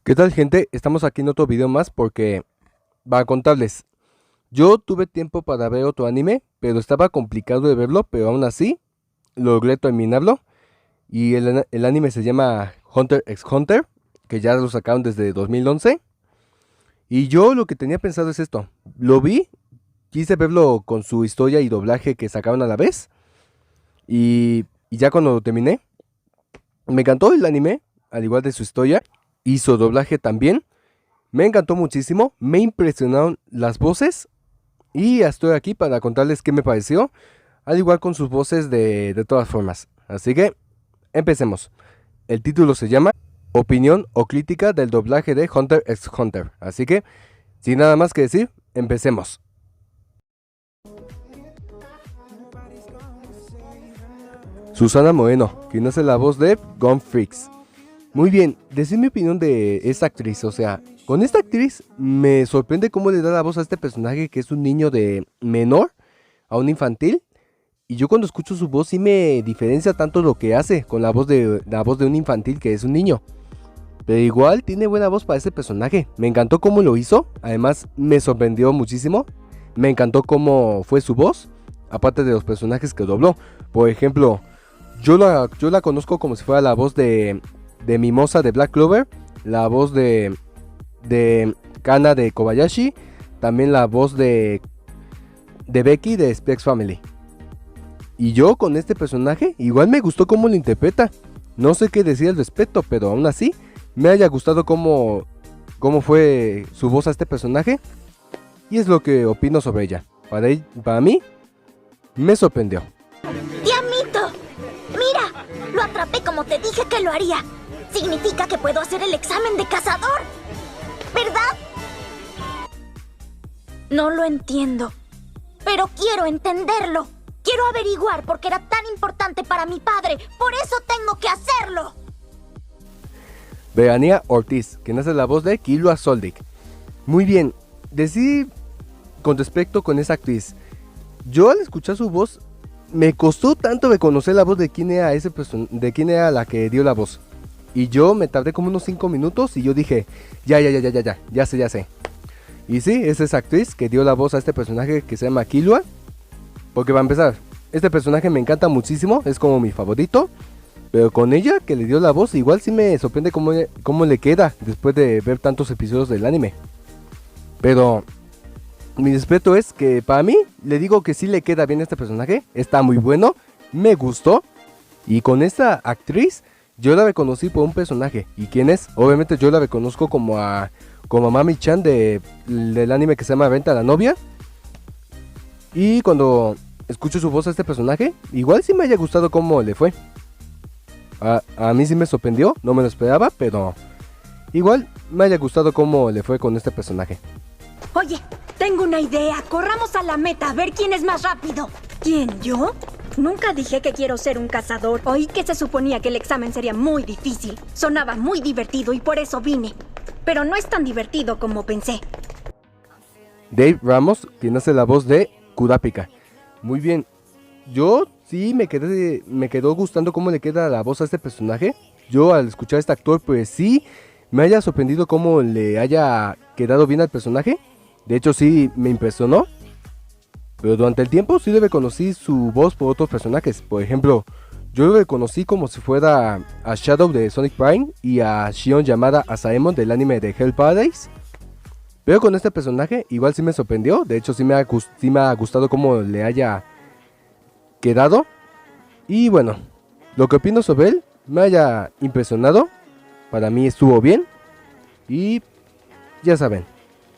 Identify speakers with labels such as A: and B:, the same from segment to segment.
A: ¿Qué tal, gente? Estamos aquí en otro video más porque va a contarles. Yo tuve tiempo para ver otro anime, pero estaba complicado de verlo, pero aún así logré terminarlo. Y el anime se llama Hunter x Hunter, que ya lo sacaron desde 2011. Y yo lo que tenía pensado es esto. Lo vi, quise verlo con su historia y doblaje que sacaron a la vez. Y ya cuando lo terminé, me encantó el anime, al igual de su historia y su doblaje también. Me encantó muchísimo, me impresionaron las voces y ya estoy aquí para contarles qué me pareció, al igual con sus voces de todas formas. Así que, empecemos. El título se llama Opinión o crítica del doblaje de Hunter x Hunter. Así que, sin nada más que decir, empecemos. Susana Moreno, quien hace la voz de Gon Freaks. Muy bien, decir mi opinión de esta actriz, o sea, con esta actriz me sorprende cómo le da la voz a este personaje que es un niño de menor a un infantil. Y yo cuando escucho su voz sí me diferencia tanto lo que hace con la voz de un infantil que es un niño. Pero igual tiene buena voz para ese personaje. Me encantó cómo lo hizo, además me sorprendió muchísimo. Me encantó cómo fue su voz, aparte de los personajes que dobló. Por ejemplo, yo la conozco como si fuera la voz de Mimosa de Black Clover, la voz de Kana de Kobayashi, también la voz de Becky de Specs Family. Y yo con este personaje igual me gustó cómo lo interpreta. No sé qué decir al respecto, pero aún así me haya gustado cómo fue su voz a este personaje. Y es lo que opino sobre ella. Para mí, me sorprendió.
B: ¡Diamito! ¡Mira! Lo atrapé como te dije que lo haría. Significa que puedo hacer el examen de cazador, ¿verdad? No lo entiendo, pero quiero entenderlo. Quiero averiguar por qué era tan importante para mi padre. Por eso tengo que hacerlo.
A: Verania Ortiz, quien hace la voz de Killua Soldic. Muy bien, decir con respecto con esa actriz. Yo al escuchar su voz, me costó tanto reconocer la voz de quién era de quién era la que dio la voz. Y yo me tardé como unos 5 minutos y yo dije, ya sé. Y sí, es esa actriz que dio la voz a este personaje que se llama Killua. Porque va a empezar, este personaje me encanta muchísimo, es como mi favorito. Pero con ella que le dio la voz, igual sí me sorprende cómo le queda después de ver tantos episodios del anime. Pero mi respeto es que para mí, le digo que sí le queda bien a este personaje, está muy bueno, me gustó. Y con esta actriz, yo la reconocí por un personaje. ¿Y quién es? Obviamente yo la reconozco como a Mami-chan del anime que se llama Venta a la novia. Y cuando escucho su voz a este personaje, igual sí me haya gustado cómo le fue. A mí sí me sorprendió, no me lo esperaba, pero igual me haya gustado cómo le fue con este personaje.
C: Oye, tengo una idea. Corramos a la meta a ver quién es más rápido. ¿Quién, yo? Nunca dije que quiero ser un cazador. Oí que se suponía que el examen sería muy difícil. Sonaba muy divertido y por eso vine. Pero no es tan divertido como pensé.
A: Dave Ramos, quien hace la voz de Kurapika. Muy bien, yo sí me quedó gustando cómo le queda la voz a este personaje. Yo al escuchar a este actor, pues sí, me haya sorprendido cómo le haya quedado bien al personaje. De hecho sí me impresionó. Pero durante el tiempo sí le reconocí su voz por otros personajes. Por ejemplo, yo lo reconocí como si fuera a Shadow de Sonic Prime y a Shion llamada Asaemon del anime de Hell Paradise. Pero con este personaje igual sí me sorprendió. De hecho sí me ha gustado cómo le haya quedado. Y bueno, lo que opino sobre él me haya impresionado. Para mí estuvo bien. Y ya saben,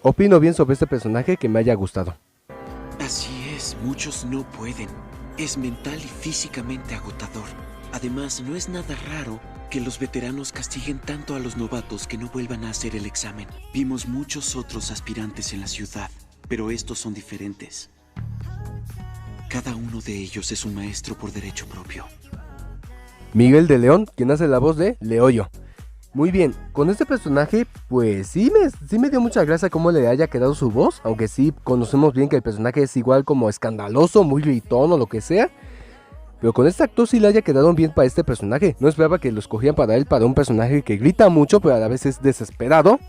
A: opino bien sobre este personaje que me haya gustado.
D: Así es, muchos no pueden. Es mental y físicamente agotador. Además, no es nada raro que los veteranos castiguen tanto a los novatos que no vuelvan a hacer el examen. Vimos muchos otros aspirantes en la ciudad, pero estos son diferentes. Cada uno de ellos es un maestro por derecho propio.
A: Miguel de León, quien hace la voz de Leoyo. Muy bien, con este personaje pues sí me dio mucha gracia cómo le haya quedado su voz. Aunque sí conocemos bien que el personaje es igual como escandaloso, muy gritón o lo que sea. Pero con este actor sí le haya quedado bien para este personaje. No esperaba que lo escogían para él, para un personaje que grita mucho, pero a la vez es desesperado.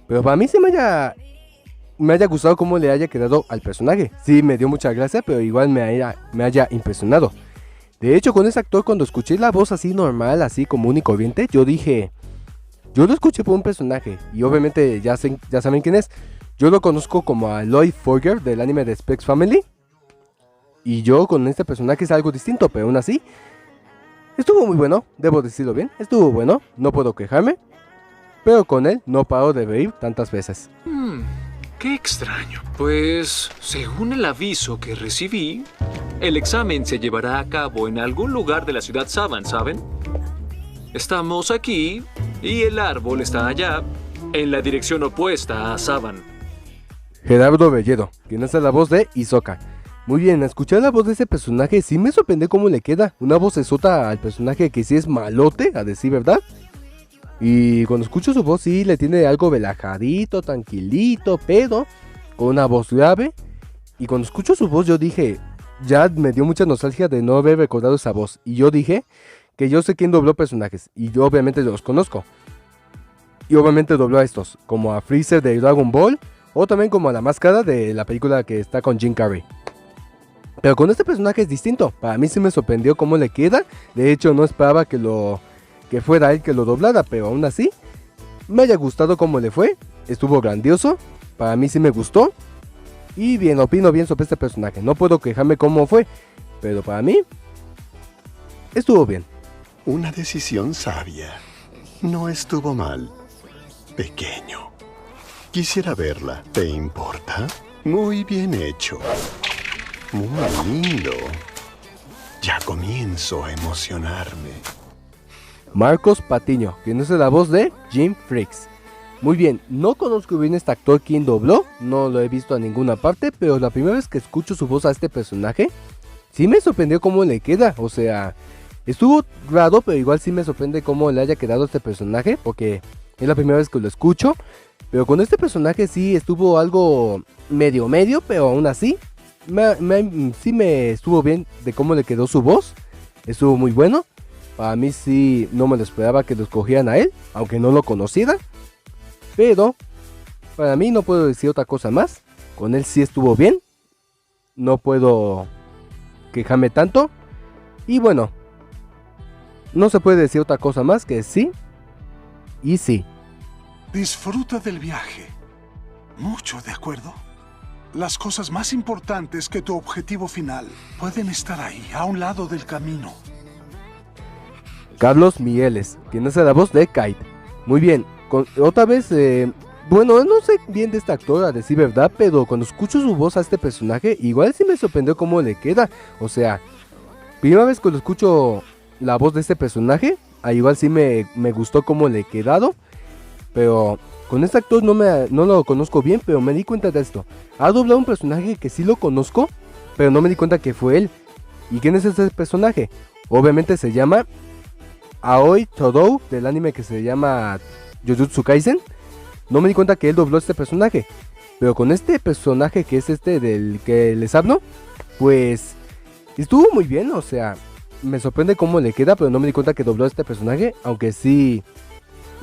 A: Pero para mí sí me haya gustado cómo le haya quedado al personaje. Sí, me dio mucha gracia, pero igual me haya impresionado. De hecho, con ese actor, cuando escuché la voz así normal, así común y corriente, yo dije... Yo lo escuché por un personaje, y obviamente ya saben quién es. Yo lo conozco como a Lloyd Forger del anime de Specs Family. Y yo con este personaje es algo distinto, pero aún así estuvo muy bueno, debo decirlo bien, estuvo bueno, no puedo quejarme. Pero con él no paro de reír tantas veces.
E: Qué extraño. Pues, según el aviso que recibí, el examen se llevará a cabo en algún lugar de la ciudad Saban, ¿saben? Estamos aquí y el árbol está allá, en la dirección opuesta a Saban.
A: Gerardo Belledo, quien hace la voz de Hisoka. Muy bien, escuchar la voz de ese personaje sí me sorprendió cómo le queda. Una voz esota al personaje que sí es malote, a decir verdad. Y cuando escucho su voz sí le tiene algo relajadito, tranquilito, pero con una voz grave. Y cuando escucho su voz yo dije, ya me dio mucha nostalgia de no haber recordado esa voz. Y yo dije que yo sé quién dobló personajes, y yo obviamente los conozco. Y obviamente dobló a estos, como a Freezer de Dragon Ball, o también como a la máscara de la película que está con Jim Carrey. Pero con este personaje es distinto, para mí sí me sorprendió cómo le queda. De hecho no esperaba que fuera él que lo doblara, pero aún así me haya gustado cómo le fue. Estuvo grandioso, para mí sí me gustó. Y bien, opino bien sobre este personaje, no puedo quejarme cómo fue, pero para mí estuvo bien.
F: Una decisión sabia. No estuvo mal. Pequeño. Quisiera verla. ¿Te importa? Muy bien hecho. Muy lindo. Ya comienzo a emocionarme.
A: Marcos Patiño, quien es la voz de Jim Freaks. Muy bien, no conozco bien este actor quien dobló, no lo he visto a ninguna parte, pero la primera vez que escucho su voz a este personaje, sí me sorprendió cómo le queda, o sea, estuvo raro, pero igual sí me sorprende cómo le haya quedado a este personaje, porque es la primera vez que lo escucho, pero con este personaje sí estuvo algo medio, pero aún así, sí me estuvo bien de cómo le quedó su voz, estuvo muy bueno. Para mí sí no me lo esperaba que lo escogieran a él, aunque no lo conociera. Pero para mí no puedo decir otra cosa más. Con él sí estuvo bien. No puedo quejarme tanto. Y bueno, no se puede decir otra cosa más que sí y sí.
G: Disfruta del viaje. Mucho, ¿de acuerdo? Las cosas más importantes que tu objetivo final pueden estar ahí, a un lado del camino.
A: Carlos Mieles, quien hace la voz de Kite. Muy bien, otra vez, bueno, no sé bien de este actor a decir verdad, pero cuando escucho su voz a este personaje, igual sí me sorprendió cómo le queda. O sea, primera vez que lo escucho la voz de este personaje, igual sí me gustó cómo le he quedado. Pero con este actor no lo conozco bien, pero me di cuenta de esto. Ha doblado un personaje que sí lo conozco, pero no me di cuenta que fue él. ¿Y quién es ese personaje? Obviamente se llama Aoi Todou, del anime que se llama Jujutsu Kaisen. No me di cuenta que él dobló este personaje, pero con este personaje que es este del que les hablo, pues estuvo muy bien. O sea, me sorprende cómo le queda, pero no me di cuenta que dobló este personaje, aunque sí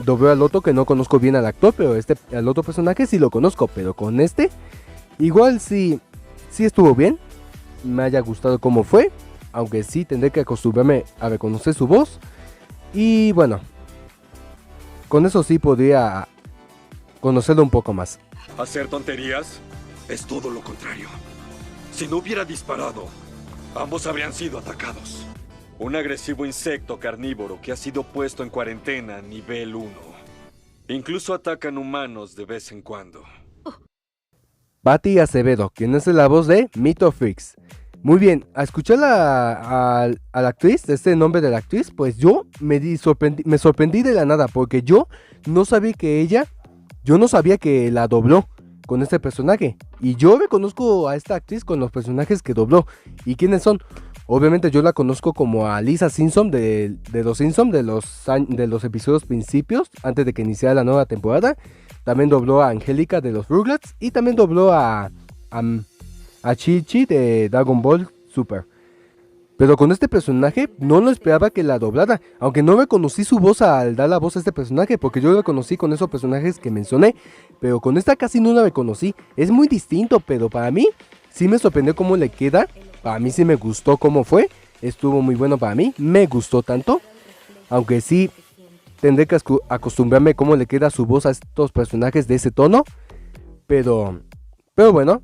A: dobló al otro que no conozco bien al actor, pero al otro personaje sí lo conozco, pero con este igual sí estuvo bien. Me haya gustado cómo fue, aunque sí tendré que acostumbrarme a reconocer su voz. Y bueno, con eso sí podría conocerlo un poco más.
H: ¿Hacer tonterías? Es todo lo contrario. Si no hubiera disparado, ambos habrían sido atacados. Un agresivo insecto carnívoro que ha sido puesto en cuarentena nivel 1. Incluso atacan humanos de vez en cuando.
A: Patty Acevedo, quien es la voz de Mito Freaks. Muy bien, a escuchar a la actriz, este nombre de la actriz, pues yo me sorprendí de la nada, porque yo no sabía que la dobló con este personaje. Y yo reconozco a esta actriz con los personajes que dobló. ¿Y quiénes son? Obviamente yo la conozco como a Lisa Simpson de los Simpsons, de los episodios principios, antes de que iniciara la nueva temporada. También dobló a Angélica de los Rugrats y también dobló a Chi-Chi de Dragon Ball Super. Pero con este personaje no lo esperaba que la doblara, aunque no reconocí su voz al dar la voz a este personaje, porque yo lo reconocí con esos personajes que mencioné, pero con esta casi no la reconocí. Es muy distinto, pero para mí sí me sorprendió cómo le queda, para mí sí me gustó cómo fue, estuvo muy bueno para mí, me gustó tanto, aunque sí tendré que acostumbrarme cómo le queda su voz a estos personajes de ese tono, pero bueno,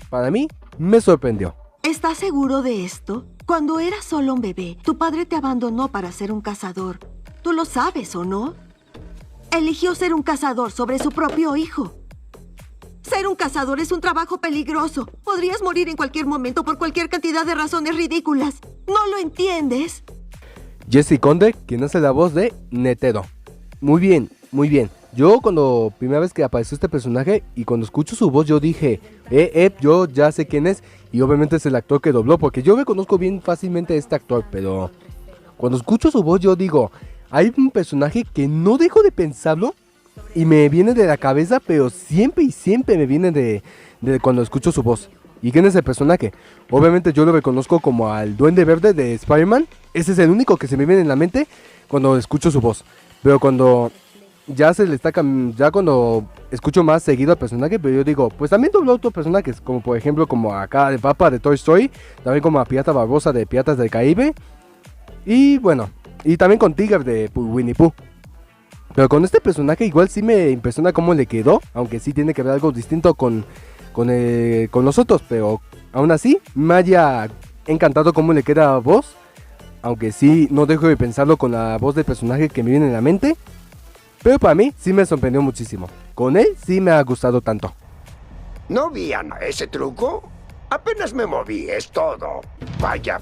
A: para mí me sorprendió.
I: ¿Estás seguro de esto? Cuando eras solo un bebé, tu padre te abandonó para ser un cazador. ¿Tú lo sabes o no? Eligió ser un cazador sobre su propio hijo. Ser un cazador es un trabajo peligroso. Podrías morir en cualquier momento por cualquier cantidad de razones ridículas. ¿No lo entiendes?
A: Jesse Conde, quien hace la voz de Netero. Muy bien, muy bien. Yo cuando primera vez que apareció este personaje y cuando escucho su voz yo dije, yo ya sé quién es, y obviamente es el actor que dobló, porque yo reconozco bien fácilmente a este actor, pero cuando escucho su voz yo digo, hay un personaje que no dejo de pensarlo y me viene de la cabeza, pero siempre y siempre me viene de cuando escucho su voz. ¿Y quién es el personaje? Obviamente yo lo reconozco como al Duende Verde de Spider-Man. Ese es el único que se me viene en la mente cuando escucho su voz. Pero cuando ya ya cuando escucho más seguido al personaje, pero yo digo, pues también dobló otros personajes, como por ejemplo como acá de Papa de Toy Story, también como a Pirata Barbosa de Piratas del Caribe, y bueno, y también con Tigger de Winnie Pooh. Pero con este personaje igual sí me impresiona cómo le quedó, aunque sí tiene que ver algo distinto con los otros, pero aún así me haya encantado cómo le queda la voz, aunque sí no dejo de pensarlo con la voz del personaje que me viene en la mente. Pero para mí sí me sorprendió muchísimo. Con él sí me ha gustado tanto.
J: ¿No vían ese truco? Apenas me moví, es todo. Vaya,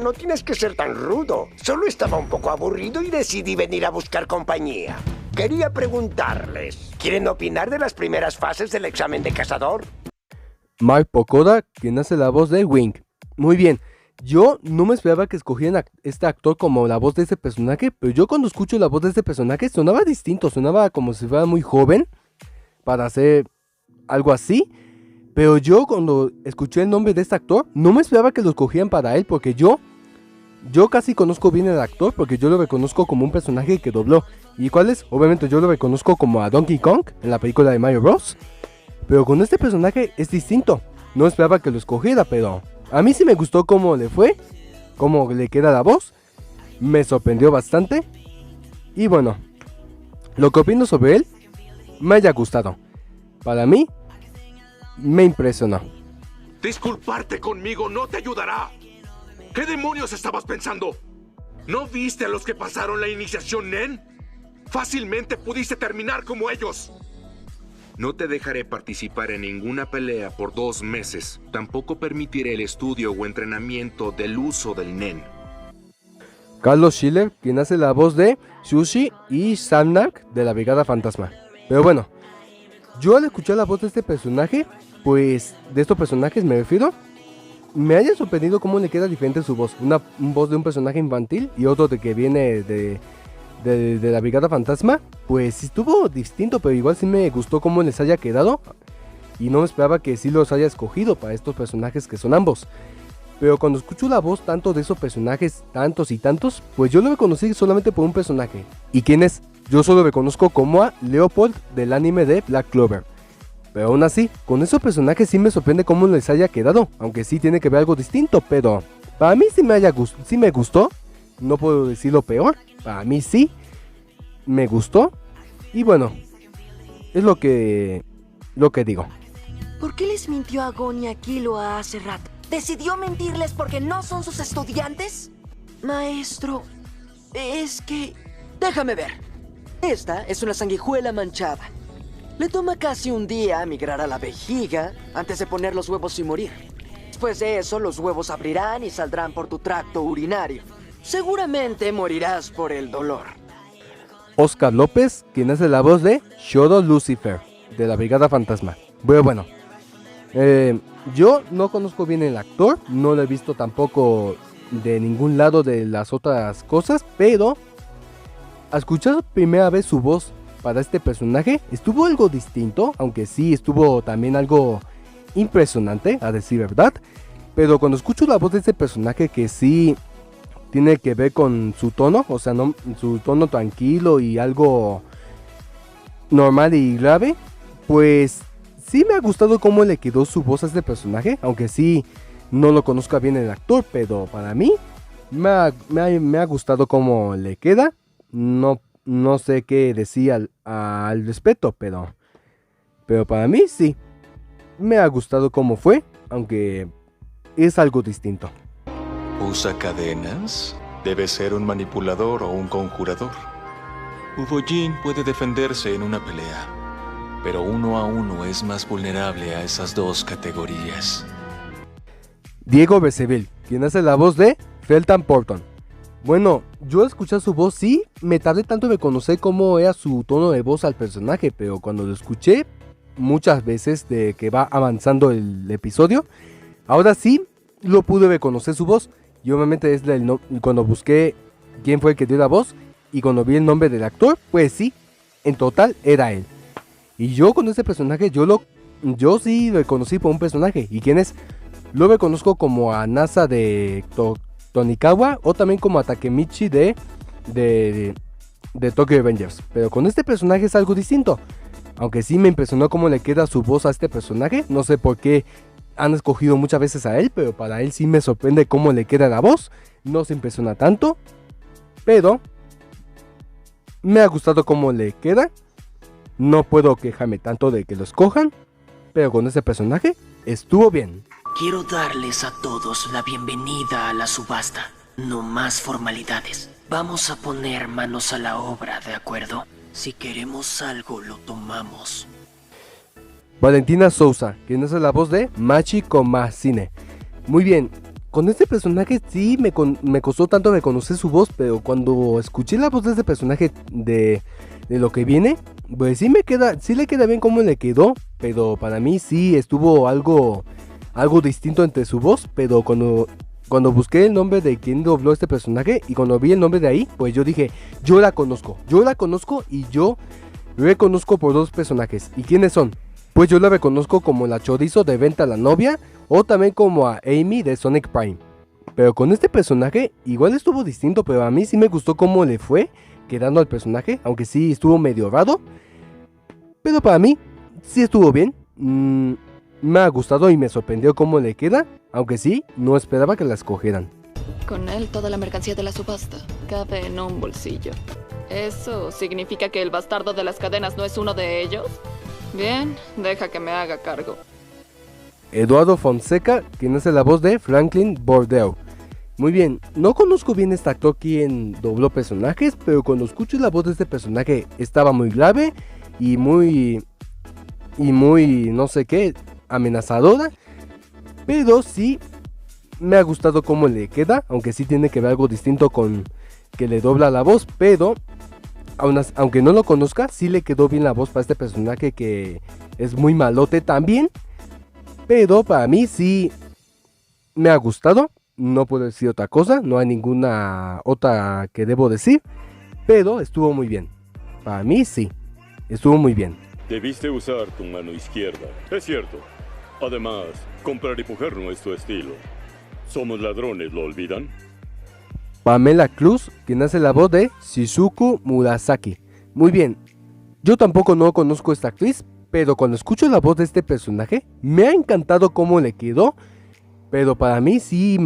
J: no tienes que ser tan rudo. Solo estaba un poco aburrido y decidí venir a buscar compañía. Quería preguntarles, ¿quieren opinar de las primeras fases del examen de cazador?
A: Mark Pocoda, quien hace la voz de Wing. Muy bien. Yo no me esperaba que escogieran a este actor como la voz de ese personaje, pero yo cuando escucho la voz de este personaje sonaba distinto, sonaba como si fuera muy joven para hacer algo así, pero yo cuando escuché el nombre de este actor no me esperaba que lo escogieran para él, porque yo casi conozco bien al actor, porque yo lo reconozco como un personaje que dobló. ¿Y cuál es? Obviamente yo lo reconozco como a Donkey Kong en la película de Mario Bros, pero con este personaje es distinto, no esperaba que lo escogiera, pero a mí sí me gustó cómo le fue, cómo le queda la voz, me sorprendió bastante. Y bueno, lo que opino sobre él, me haya gustado. Para mí, me impresionó.
K: Disculparte conmigo no te ayudará. ¿Qué demonios estabas pensando? ¿No viste a los que pasaron la iniciación Nen? Fácilmente pudiste terminar como ellos. No te dejaré participar en ninguna pelea por 2 meses. Tampoco permitiré el estudio o entrenamiento del uso del Nen.
A: Carlos Schiller, quien hace la voz de Sushi y Samnak de la Brigada Fantasma. Pero bueno, yo al escuchar la voz de este personaje, pues de estos personajes me refiero, me haya sorprendido cómo le queda diferente su voz. Una voz de un personaje infantil y otro de que viene de la Brigada Fantasma, pues estuvo distinto, pero igual sí me gustó cómo les haya quedado. Y no me esperaba que sí los haya escogido para estos personajes que son ambos. Pero cuando escucho la voz tanto de esos personajes, tantos y tantos, pues yo lo reconocí solamente por un personaje. ¿Y quién es? Yo solo reconozco como a Leopold del anime de Black Clover. Pero aún así, con esos personajes sí me sorprende cómo les haya quedado. Aunque sí tiene que ver algo distinto, pero para mí sí me gustó. No puedo decir lo peor. Para mí sí me gustó. Y bueno, es lo que digo.
L: ¿Por qué les mintió a Gon y a Killua hace rato? ¿Decidió mentirles porque no son sus estudiantes? Maestro, es que... Déjame ver. Esta es una sanguijuela manchada. Le toma casi un día migrar a la vejiga antes de poner los huevos y morir. Después de eso, los huevos abrirán y saldrán por tu tracto urinario. Seguramente morirás por el dolor.
A: Oscar López, quien hace la voz de Shadow Lucifer, de la Brigada Fantasma. Bueno, yo no conozco bien el actor, no lo he visto tampoco de ningún lado de las otras cosas, pero al escuchar primera vez su voz para este personaje, estuvo algo distinto, aunque sí estuvo también algo impresionante, a decir verdad. Pero cuando escucho la voz de este personaje que sí tiene que ver con su tono, o sea, no, su tono tranquilo y algo normal y grave, pues sí me ha gustado cómo le quedó su voz a este personaje, aunque sí no lo conozca bien el actor, pero para mí me ha gustado cómo le queda. No sé qué decir al respecto, pero para mí sí me ha gustado cómo fue, aunque es algo distinto.
M: ¿Usa cadenas? Debe ser un manipulador o un conjurador. Uvojin puede defenderse en una pelea, pero 1 a 1 es más vulnerable a esas dos categorías.
A: Diego Becerril, quien hace la voz de Felton Porton. Bueno, yo al escuchar su voz sí me tardé tanto de conocer cómo era su tono de voz al personaje, pero cuando lo escuché muchas veces de que va avanzando el episodio, ahora sí lo pude reconocer su voz. Y obviamente cuando busqué quién fue el que dio la voz y cuando vi el nombre del actor, pues sí, en total era él. Y yo con este personaje, yo sí lo reconocí por un personaje. ¿Y quién es? Lo reconozco como a Nasa de Tonikawa o también como a Takemichi de Tokyo Revengers. Pero con este personaje es algo distinto. Aunque sí me impresionó cómo le queda su voz a este personaje. No sé por qué han escogido muchas veces a él, pero para él sí me sorprende cómo le queda la voz. No se impresiona tanto, pero me ha gustado cómo le queda. No puedo quejarme tanto de que lo escojan, pero con este personaje estuvo bien.
N: Quiero darles a todos la bienvenida a la subasta. No más formalidades. Vamos a poner manos a la obra, ¿de acuerdo? Si queremos algo, lo tomamos.
A: Valentina Sousa, quien hace la voz de Machi Komasine. Muy bien, con este personaje sí me costó tanto reconocer su voz, pero cuando escuché la voz de este personaje de lo que viene, pues sí le queda bien como le quedó, pero para mí sí estuvo algo distinto entre su voz, pero cuando busqué el nombre de quien dobló este personaje y cuando vi el nombre de ahí, pues yo dije, yo la conozco y yo reconozco por dos personajes. ¿Y quiénes son? Pues yo la reconozco como la chorizo de Venta la novia o también como a Amy de Sonic Prime. Pero con este personaje igual estuvo distinto, pero a mí sí me gustó cómo le fue quedando al personaje, aunque sí estuvo medio raro. Pero para mí sí estuvo bien. Me ha gustado y me sorprendió cómo le queda, aunque sí, no esperaba que la escogieran.
O: Con él toda la mercancía de la subasta cabe en un bolsillo. ¿Eso significa que el bastardo de las cadenas no es uno de ellos? Bien, deja que me haga cargo.
A: Eduardo Fonseca, quien hace la voz de Franklin Bordeaux. Muy bien, no conozco bien este actor quien dobló personajes, pero cuando escucho la voz de este personaje estaba muy grave y muy no sé qué, amenazadora. Pero sí me ha gustado cómo le queda, aunque sí tiene que ver algo distinto con que le dobla la voz, pero aunque no lo conozca, sí le quedó bien la voz para este personaje que es muy malote también. Pero para mí sí me ha gustado. No puedo decir otra cosa, no hay ninguna otra que debo decir. Pero estuvo muy bien. Para mí sí, estuvo muy bien.
P: Debiste usar tu mano izquierda, es cierto. Además, comprar y pujar no es tu estilo. Somos ladrones, ¿lo olvidan?
A: Pamela Cruz, quien hace la voz de Shizuku Murasaki. Muy bien, yo tampoco no conozco a esta actriz, pero cuando escucho la voz de este personaje, me ha encantado cómo le quedó. Pero para mí sí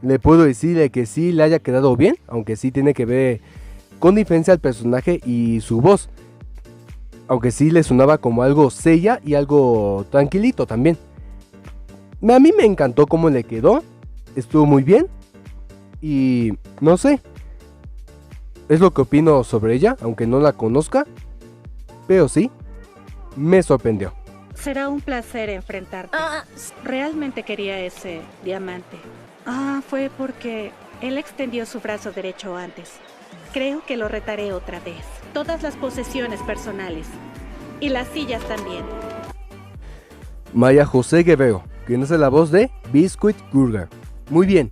A: le puedo decir que sí le haya quedado bien, aunque sí tiene que ver con diferencia al personaje y su voz. Aunque sí le sonaba como algo seria y algo tranquilito también. A mí me encantó cómo le quedó, estuvo muy bien. Y no sé, es lo que opino sobre ella, aunque no la conozca. Pero sí, me sorprendió.
Q: Será un placer enfrentarte. Realmente quería ese diamante. Fue porque él extendió su brazo derecho antes. Creo que lo retaré otra vez. Todas las posesiones personales. Y las sillas también.
A: Maya José Guerrero, quien hace la voz de Biscuit Burger. Muy bien.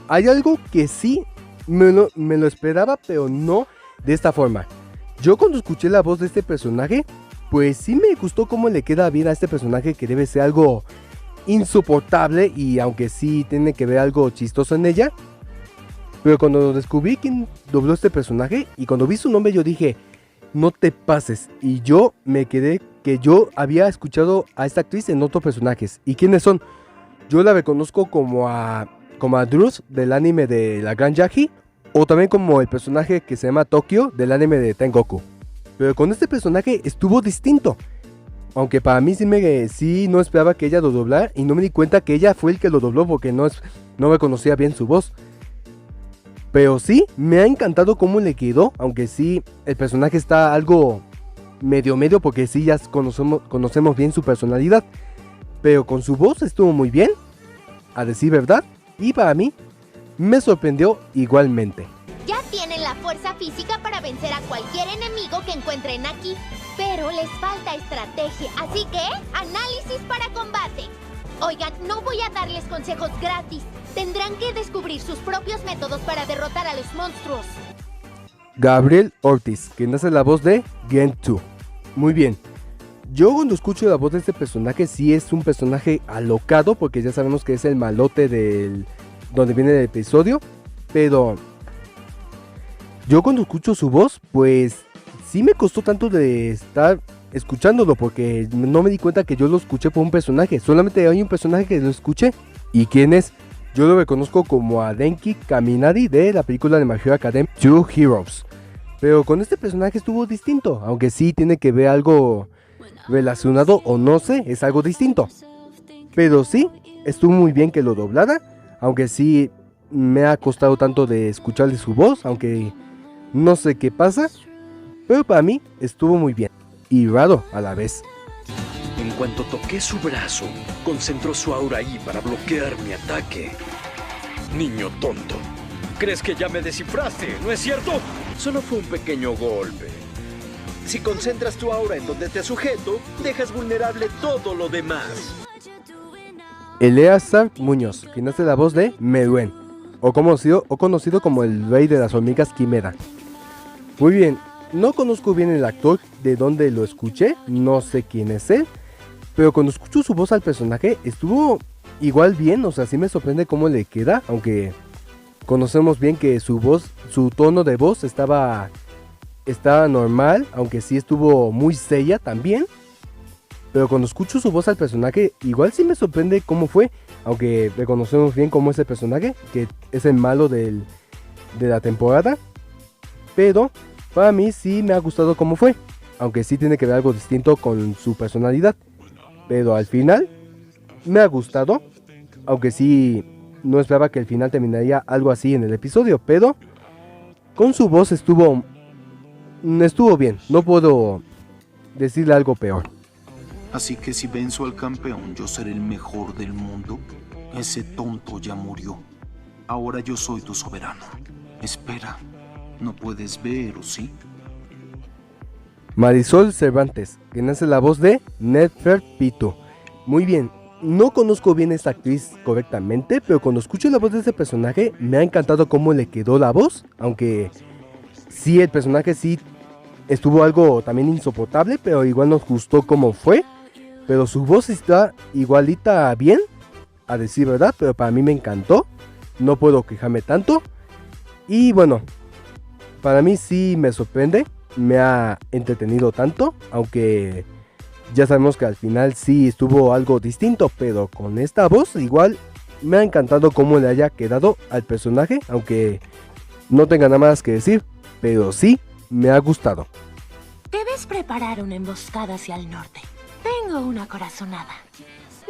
A: Hay algo que sí me lo esperaba, pero no de esta forma. Yo cuando escuché la voz de este personaje, pues sí me gustó cómo le queda bien a este personaje que debe ser algo insoportable y aunque sí tiene que ver algo chistoso en ella. Pero cuando descubrí quién dobló este personaje y cuando vi su nombre yo dije, no te pases. Y yo me quedé que yo había escuchado a esta actriz en otros personajes. ¿Y quiénes son? Yo la reconozco como a Drus del anime de La Gran Yagi, o también como el personaje que se llama Tokyo del anime de Tengoku. Pero con este personaje estuvo distinto. Aunque para mí sí no esperaba que ella lo doblara y no me di cuenta que ella fue el que lo dobló porque no reconocía bien su voz. Pero sí, me ha encantado cómo le quedó, aunque sí el personaje está algo medio porque sí ya conocemos bien su personalidad. Pero con su voz estuvo muy bien, a decir verdad, y para mí me sorprendió igualmente.
R: Ya tienen la fuerza física para vencer a cualquier enemigo que encuentren aquí, pero les falta estrategia, así que análisis para combate. Oigan, no voy a darles consejos gratis, tendrán que descubrir sus propios métodos para derrotar a los monstruos.
A: Gabriel Ortiz, quien hace la voz de Gentoo. Muy bien. Yo cuando escucho la voz de este personaje sí es un personaje alocado porque ya sabemos que es el malote donde viene el episodio, pero yo cuando escucho su voz pues sí me costó tanto de estar escuchándolo porque no me di cuenta que yo lo escuché por un personaje, solamente hay un personaje que lo escuché. ¿Y quién es? Yo lo reconozco como a Denki Kaminari de la película de My Hero Academia Two Heroes, pero con este personaje estuvo distinto, aunque sí tiene que ver algo relacionado o no sé, es algo distinto. Pero sí, estuvo muy bien que lo doblara, aunque sí me ha costado tanto de escucharle su voz, aunque no sé qué pasa, pero para mí estuvo muy bien y raro a la vez.
D: En cuanto toqué su brazo, concentró su aura ahí para bloquear mi ataque. Niño tonto, ¿crees que ya me descifraste, no es cierto? Solo fue un pequeño golpe. Si concentras tu aura en donde te sujeto, dejas vulnerable todo lo demás.
A: Eleazar Muñoz, quien hace la voz de Meruem, o conocido como el rey de las hormigas quimera. Muy bien, no conozco bien el actor de donde lo escuché, no sé quién es él, pero cuando escucho su voz al personaje estuvo igual bien, o sea, sí me sorprende cómo le queda, aunque conocemos bien que su voz, su tono de voz estaba normal, aunque sí estuvo muy seria también. Pero cuando escucho su voz al personaje, igual sí me sorprende cómo fue, aunque reconocemos bien cómo es el personaje, que es el malo de la temporada. Pero para mí sí me ha gustado cómo fue, aunque sí tiene que ver algo distinto con su personalidad. Pero al final me ha gustado, aunque sí no esperaba que el final terminaría algo así en el episodio, pero con su voz estuvo bien, no puedo decirle algo peor.
S: Así que si venzo al campeón, yo seré el mejor del mundo. Ese tonto ya murió. Ahora yo soy tu soberano. Espera, ¿no puedes ver o sí?
A: Marisol Cervantes, quien hace la voz de Neferpitu. Muy bien, no conozco bien a esta actriz correctamente, pero cuando escucho la voz de este personaje me ha encantado cómo le quedó la voz, aunque sí el personaje sí estuvo algo también insoportable, pero igual nos gustó cómo fue. Pero su voz está igualita bien, a decir verdad, pero para mí me encantó. No puedo quejarme tanto. Y bueno, para mí sí me sorprende, me ha entretenido tanto, aunque ya sabemos que al final sí estuvo algo distinto, pero con esta voz igual me ha encantado cómo le haya quedado al personaje, aunque no tenga nada más que decir, pero sí me ha gustado.
T: Debes preparar una emboscada hacia el norte. Tengo una corazonada.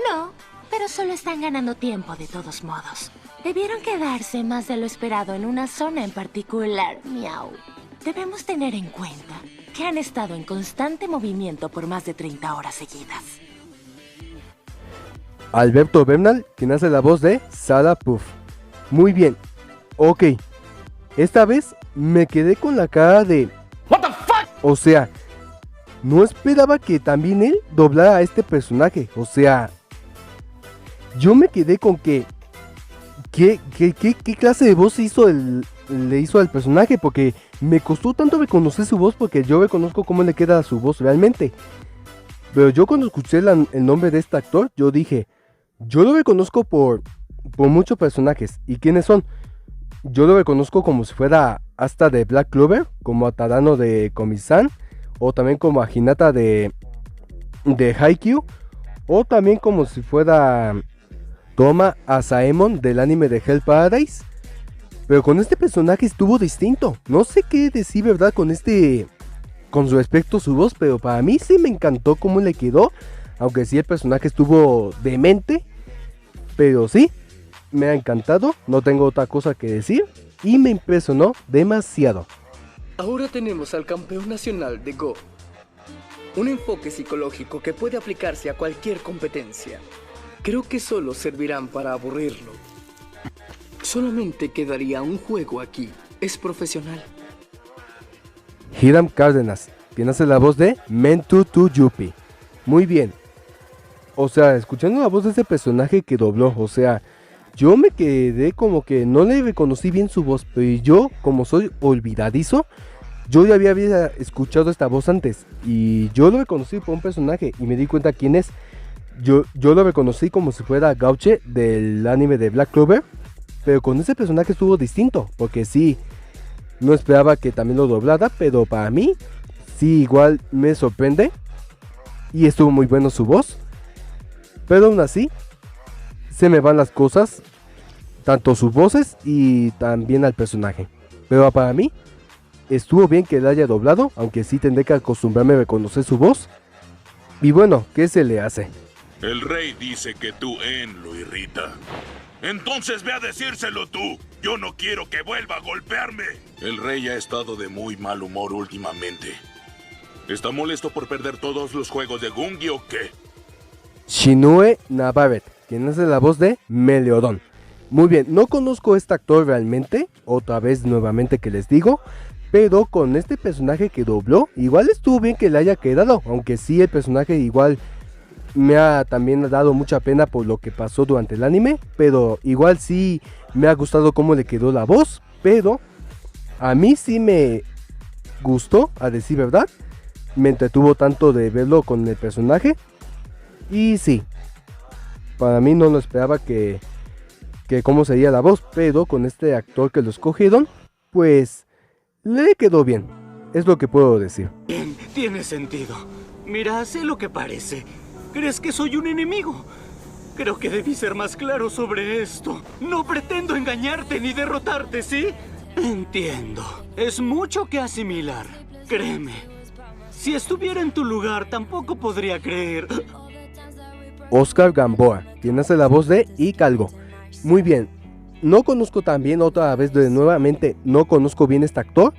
T: No, pero solo están ganando tiempo de todos modos. Debieron quedarse más de lo esperado en una zona en particular, miau. Debemos tener en cuenta que han estado en constante movimiento por más de 30 horas seguidas.
A: Alberto Bernal, quien hace la voz de Sarah Puff. Muy bien, ok. Esta vez me quedé con la cara de... ¿What the fuck? O sea, no esperaba que también él doblara a este personaje. O sea, yo me quedé con que... ¿Qué clase de voz le hizo al personaje? Porque me costó tanto reconocer su voz, porque yo reconozco cómo le queda su voz realmente. Pero yo cuando escuché el nombre de este actor, yo dije, Yo lo reconozco por muchos personajes. ¿Y quiénes son? Yo lo reconozco como si fuera Asta de Black Clover, como a Tadano de Komi-san, o también como a Hinata de Haikyuu, o también como si fuera Toma Asaemon del anime de Hell Paradise. Pero con este personaje estuvo distinto. No sé qué decir, ¿verdad? Con su respecto a su voz, pero para mí sí me encantó cómo le quedó. Aunque sí el personaje estuvo demente, pero sí, me ha encantado. No tengo otra cosa que decir y me impresionó demasiado.
U: Ahora tenemos al campeón nacional de Go. Un enfoque psicológico que puede aplicarse a cualquier competencia. Creo que solo servirán para aburrirlo. Solamente quedaría un juego aquí. Es profesional.
A: Hiram Cárdenas, quien hace la voz de Mentu to Yuppie. Muy bien. O sea, escuchando la voz de ese personaje que dobló, o sea, yo me quedé como que no le reconocí bien su voz, pero yo, como soy olvidadizo, yo ya había escuchado esta voz antes y yo lo reconocí por un personaje y me di cuenta quién es. Yo lo reconocí como si fuera Gauche del anime de Black Clover, pero con ese personaje estuvo distinto, porque sí, no esperaba que también lo doblara, pero para mí, sí, igual me sorprende y estuvo muy bueno su voz. Pero aún así, se me van las cosas, tanto sus voces y también al personaje. Pero para mí, estuvo bien que la haya doblado, aunque sí tendré que acostumbrarme a reconocer su voz. Y bueno, ¿qué se le hace?
K: El rey dice que tú, En, lo irrita. Entonces ve a decírselo tú. Yo no quiero que vuelva a golpearme. El rey ha estado de muy mal humor últimamente. ¿Está molesto por perder todos los juegos de Gungi o qué?
A: Shinue Nabaret, quien hace la voz de Meleodon. Muy bien, no conozco a este actor realmente, otra vez nuevamente que les digo, pero con este personaje que dobló, igual estuvo bien que le haya quedado, aunque sí el personaje igual me ha también dado mucha pena por lo que pasó durante el anime, pero igual sí me ha gustado cómo le quedó la voz, pero a mí sí me gustó, a decir verdad, me entretuvo tanto de verlo con el personaje. Y sí, para mí no lo esperaba que cómo sería la voz, pero con este actor que lo escogieron, pues le quedó bien, es lo que puedo decir.
V: Bien, tiene sentido. Mira, sé lo que parece. ¿Crees que soy un enemigo? Creo que debí ser más claro sobre esto. No pretendo engañarte ni derrotarte, ¿sí? Entiendo. Es mucho que asimilar. Créeme. Si estuviera en tu lugar, tampoco podría creer...
A: Oscar Gamboa, quien hace la voz de Hidalgo. Muy bien, no conozco también otra vez nuevamente, no conozco bien este actor,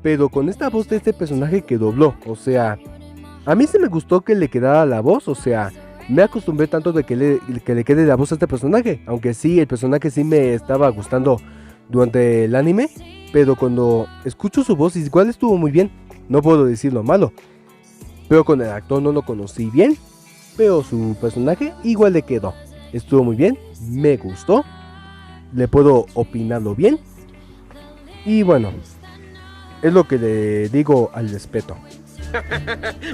A: pero con esta voz de este personaje que dobló, o sea, a mí se me gustó que le quedara la voz, o sea, me acostumbré tanto de que le quede la voz a este personaje, aunque sí, el personaje sí me estaba gustando durante el anime, pero cuando escucho su voz igual estuvo muy bien, no puedo decir lo malo, pero con el actor no lo conocí bien, pero su personaje igual le quedó. Estuvo muy bien, me gustó, le puedo opinarlo bien. Y bueno, es lo que le digo al respeto.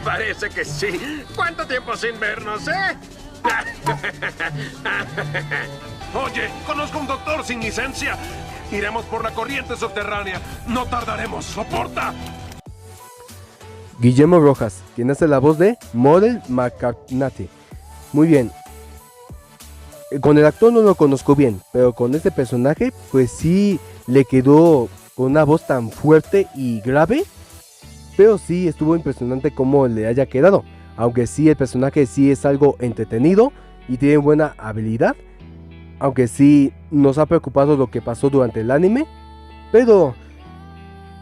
W: Parece que sí. ¿Cuánto tiempo sin vernos, Oye, conozco un doctor sin licencia. Iremos por la corriente subterránea. No tardaremos, soporta.
A: Guillermo Rojas, quien hace la voz de Model McCartney. Muy bien. Con el actor no lo conozco bien, pero con este personaje, pues sí le quedó con una voz tan fuerte y grave. Pero sí estuvo impresionante cómo le haya quedado. Aunque sí el personaje sí es algo entretenido y tiene buena habilidad. Aunque sí nos ha preocupado lo que pasó durante el anime. Pero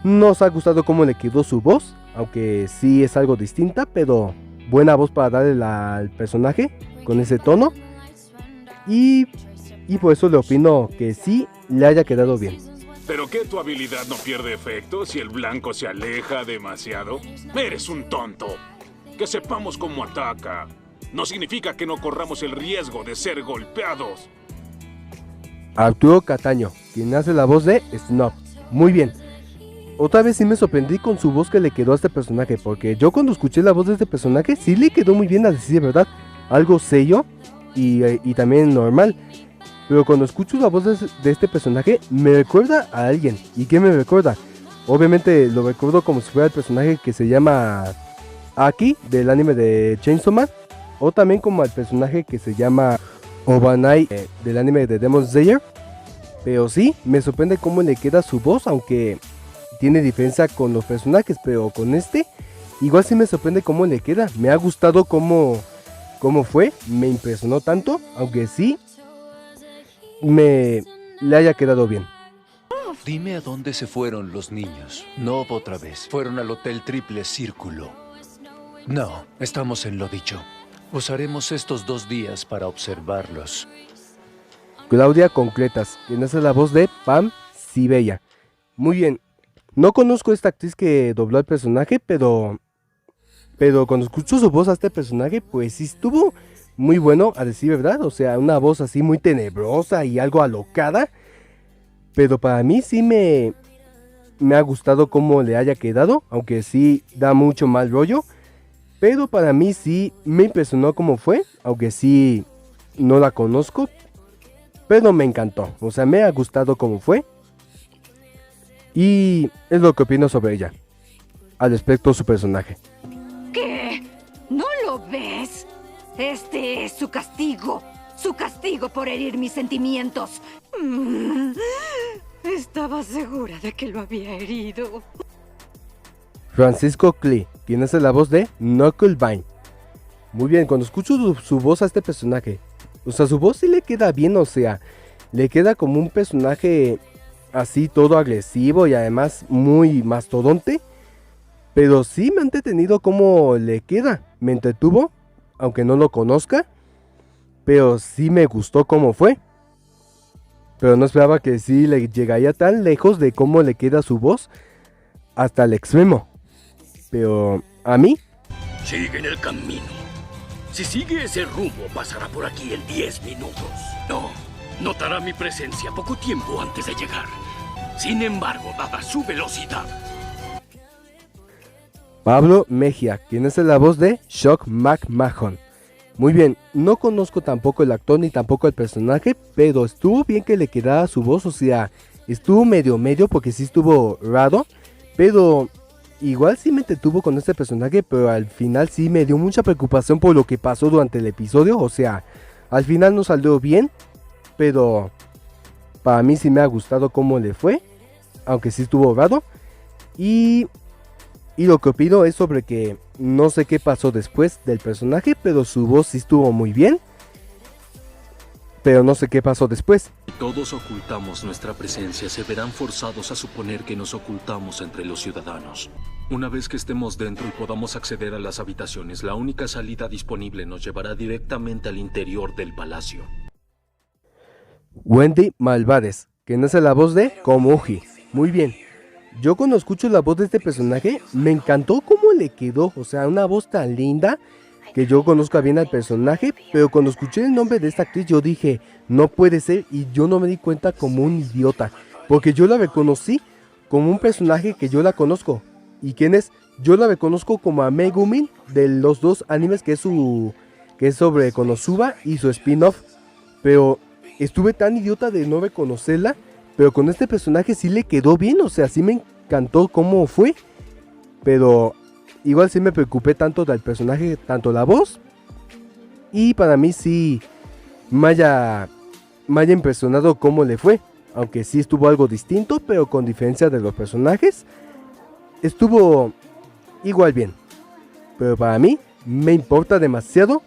A: nos ha gustado cómo le quedó su voz. Aunque sí es algo distinta, pero buena voz para darle al personaje con ese tono. Y por eso le opino que sí le haya quedado bien.
X: ¿Pero qué tu habilidad no pierde efecto si el blanco se aleja demasiado? Eres un tonto. Que sepamos cómo ataca no significa que no corramos el riesgo de ser golpeados.
A: Arturo Cataño, quien hace la voz de Snob. Muy bien. Otra vez sí me sorprendí con su voz que le quedó a este personaje, porque yo cuando escuché la voz de este personaje sí le quedó muy bien, a decir verdad. Algo sello y también normal. Pero cuando escucho la voz de este personaje me recuerda a alguien. ¿Y qué me recuerda? Obviamente lo recuerdo como si fuera el personaje que se llama Aki del anime de Chainsaw Man. O también como al personaje que se llama Obanai del anime de Demon Slayer. Pero sí, me sorprende cómo le queda su voz, aunque tiene diferencia con los personajes. Pero con este, igual sí me sorprende cómo le queda. Me ha gustado cómo fue, me impresionó tanto, aunque sí le haya quedado bien.
B: Dime a dónde se fueron los niños. No otra vez. Fueron al Hotel Triple Círculo. No, estamos en lo dicho. Usaremos estos 2 días para observarlos.
A: Claudia Concretas, quien hace la voz de Pam Sibella. Muy bien, no conozco a esta actriz que dobló al personaje, pero cuando escucho su voz a este personaje, pues sí estuvo muy bueno, a decir verdad. O sea, una voz así muy tenebrosa y algo alocada. Pero para mí sí me ha gustado cómo le haya quedado, aunque sí da mucho mal rollo. Pero para mí sí me impresionó cómo fue, aunque sí no la conozco. Pero me encantó, o sea, me ha gustado cómo fue. Y es lo que opino sobre ella, al respecto de su personaje.
C: ¿Qué? ¿No lo ves? Este es su castigo por herir mis sentimientos. Estaba segura de que lo había herido.
A: Francisco Klee, quien hace la voz de Knucklebine. Muy bien, cuando escucho su voz a este personaje, o sea, su voz sí le queda bien, o sea, le queda como un personaje así todo agresivo y además muy mastodonte. Pero sí me ha entretenido cómo le queda, me entretuvo, aunque no lo conozca. Pero sí me gustó cómo fue. Pero no esperaba que sí le llegaría tan lejos de cómo le queda su voz hasta el extremo. Pero a mí...
E: Sigue en el camino. Si sigue ese rumbo, pasará por aquí en 10 minutos. No, notará mi presencia poco tiempo antes de llegar. Sin embargo, dada su velocidad...
A: Pablo Mejía, quien es la voz de Shock McMahon. Muy bien, no conozco tampoco el actor ni tampoco el personaje, pero estuvo bien que le quedara su voz, o sea, estuvo medio porque sí estuvo raro, pero igual sí me entretuvo con este personaje, pero al final sí me dio mucha preocupación por lo que pasó durante el episodio, o sea, al final no salió bien, pero para mí sí me ha gustado cómo le fue, aunque sí estuvo raro, y lo que opino es sobre que no sé qué pasó después del personaje, pero su voz sí estuvo muy bien. Pero no sé qué pasó después.
E: Si todos ocultamos nuestra presencia, se verán forzados a suponer que nos ocultamos entre los ciudadanos. Una vez que estemos dentro y podamos acceder a las habitaciones, la única salida disponible nos llevará directamente al interior del palacio.
A: Wendy Malvares, quien hace la voz de Komuji. Muy bien. Yo cuando escucho la voz de este personaje, me encantó cómo le quedó, o sea, una voz tan linda, que yo conozco bien al personaje, pero cuando escuché el nombre de esta actriz yo dije, no puede ser, y yo no me di cuenta como un idiota, porque yo la reconocí como un personaje que yo la conozco. ¿Y quién es? Yo la reconozco como a Megumin de los 2 animes que es sobre Konosuba y su spin-off, pero estuve tan idiota de no reconocerla. Pero con este personaje sí le quedó bien, o sea, sí me encantó cómo fue. Pero igual sí me preocupé tanto del personaje, tanto la voz. Y para mí sí me haya impresionado cómo le fue. Aunque sí estuvo algo distinto, pero con diferencia de los personajes, estuvo igual bien. Pero para mí me importa demasiado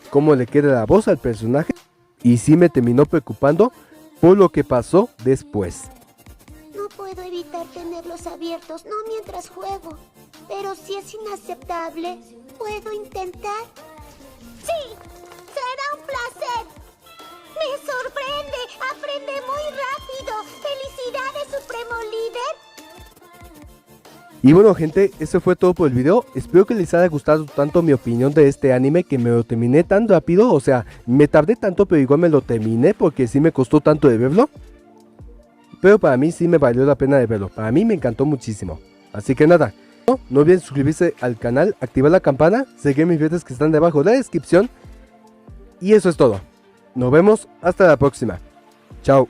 A: cómo le queda la voz al personaje. Y sí me terminó preocupando por lo que pasó después.
R: No puedo evitar tenerlos abiertos, no mientras juego. Pero si es inaceptable, ¿puedo intentar? ¡Sí! ¡Será un placer! ¡Me sorprende! ¡Aprende muy rápido! ¡Felicidades, Supremo Líder!
A: Y bueno, gente, eso fue todo por el video. Espero que les haya gustado tanto mi opinión de este anime, que me lo terminé tan rápido. O sea, me tardé tanto, pero igual me lo terminé porque sí me costó tanto de verlo. Pero para mí sí me valió la pena de verlo. Para mí me encantó muchísimo. Así que nada, no olviden suscribirse al canal, activar la campana, seguir mis videos que están debajo de la descripción. Y eso es todo. Nos vemos hasta la próxima. Chao.